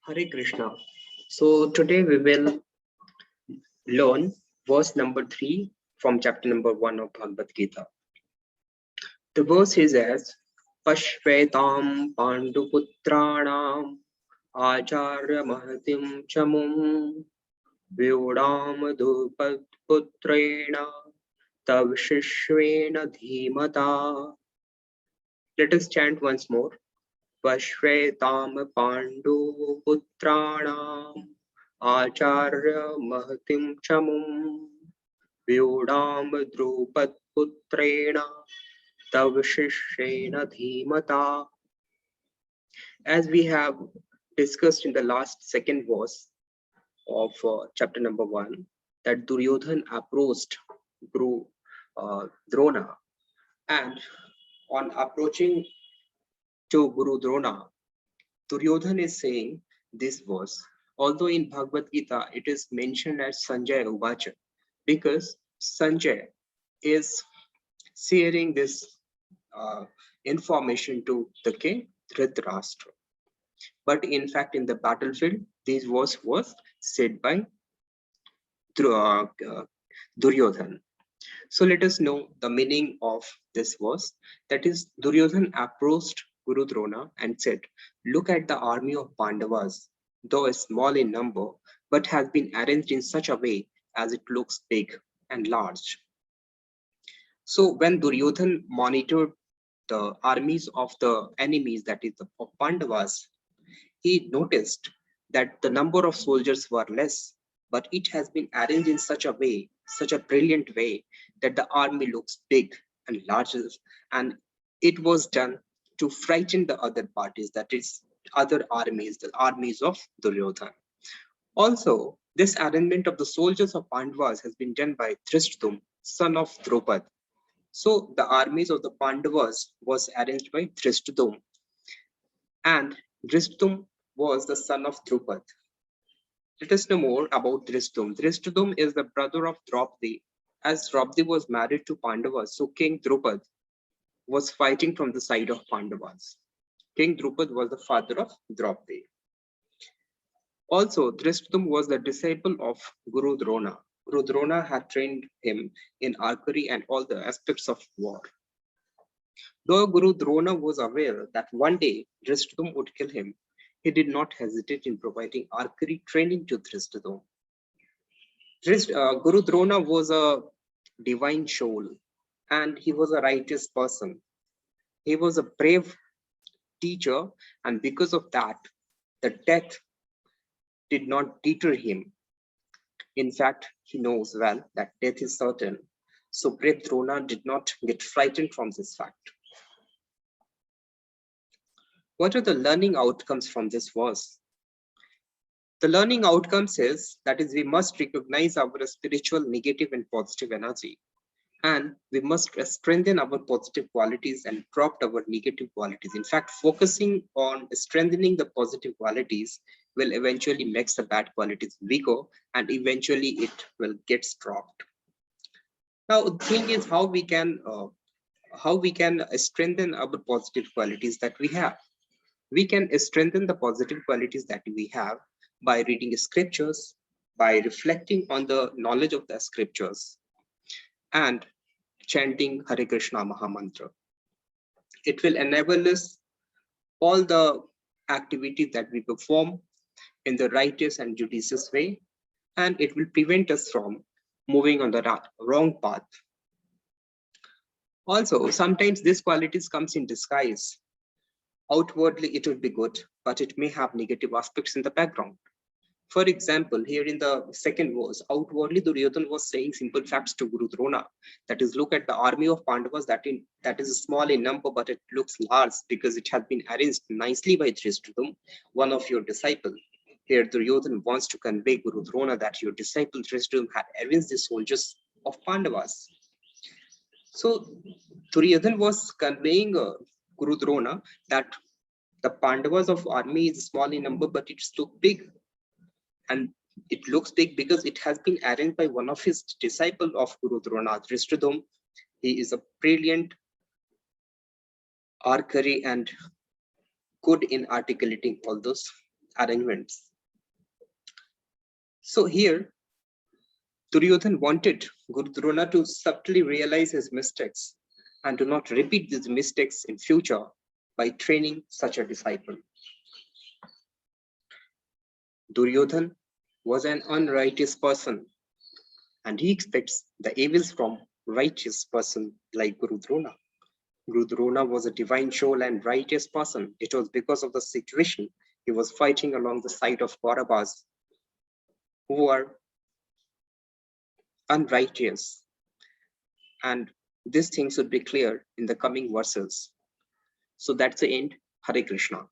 Hare Krishna. So today we will learn verse number 3 from chapter number 1 of Bhagavad Gita. The verse is as Pashvetam Panduputranam Acharya Mahatim Chamum Vyodam Putrena Tavshishvena Dhimata. Let us chant once more. Pashvetam Panduputranam Acharya Mahatim Chamum Vyodam Putrena Tavshishena Dhimata. As we have discussed in the last second verse of chapter number 1, that Duryodhan approached Guru Drona, and on approaching to Guru Drona, Duryodhan is saying this verse. Although in Bhagavad Gita it is mentioned as Sanjay Uvacha, because Sanjay is sharing this information to the king Dhritarashtra. But in fact, in the battlefield, this verse was said by Duryodhan. So let us know the meaning of this verse. That is, Duryodhan approached Guru Drona and said, "Look at the army of Pandavas, though small in number, but has been arranged in such a way as it looks big and large." So when Duryodhan monitored the armies of the enemies, that is the of Pandavas, he noticed that the number of soldiers were less, but it has been arranged in such a way, such a brilliant way, that the army looks big and large, and it was done to frighten the other parties, that is, other armies, the armies of Duryodhan. Also, this arrangement of the soldiers of Pandavas has been done by Drishtum, son of Draupad. So the armies of the Pandavas was arranged by Drishtum, and Drishtum was the son of Drupad. Let us know more about Drishtum. Drishtum is the brother of Draupadi. As Draupadi was married to Pandavas, so King Drupad was fighting from the side of Pandavas. King Drupad was the father of Draupadi. Also, Drishtum was the disciple of Guru Drona. Guru Drona had trained him in archery and all the aspects of war. Though Guru Drona was aware that one day Drishtum would kill him, he did not hesitate in providing archery training to Drishtum. Guru Drona was a divine soul, and he was a righteous person. He was a brave teacher, and because of that, the death did not deter him. In fact, he knows well that death is certain. So brave Drona did not get frightened from this fact. What are the learning outcomes from this verse? The learning outcomes is, that is, we must recognize our spiritual negative and positive energy, and we must strengthen our positive qualities and drop our negative qualities. In fact, focusing on strengthening the positive qualities will eventually make the bad qualities weaker, and eventually it will get dropped. Now, the thing is how we can strengthen our positive qualities that we have. We can strengthen the positive qualities that we have by reading scriptures, by reflecting on the knowledge of the scriptures, and chanting Hare Krishna Maha Mantra. It will enable us all the activities that we perform in the righteous and judicious way, and it will prevent us from moving on the wrong path. Also, sometimes these qualities comes in disguise. Outwardly, it would be good, but it may have negative aspects in the background. For example, here in the second verse, outwardly Duryodhan was saying simple facts to Guru Drona. That is, look at the army of Pandavas, that is small in number, but it looks large because it has been arranged nicely by Drishtum, one of your disciples. Here Duryodhan wants to convey Guru Drona that your disciple Drishtum had arranged the soldiers of Pandavas. So Duryodhan was conveying Guru Drona that the Pandavas of army is small in number, but it's too big. And it looks big because it has been arranged by one of his disciples of Guru Drona, Drishtum. He is a brilliant archery and good in articulating all those arrangements. So here, Duryodhan wanted Guru Drona to subtly realize his mistakes and to not repeat these mistakes in future by training such a disciple. Duryodhan was an unrighteous person and he expects the evils from righteous person like Guru Drona. Guru Drona was a divine soul and righteous person. It was because of the situation he was fighting along the side of Kauravas who are unrighteous. And this thing should be clear in the coming verses. So that's the end. Hare Krishna.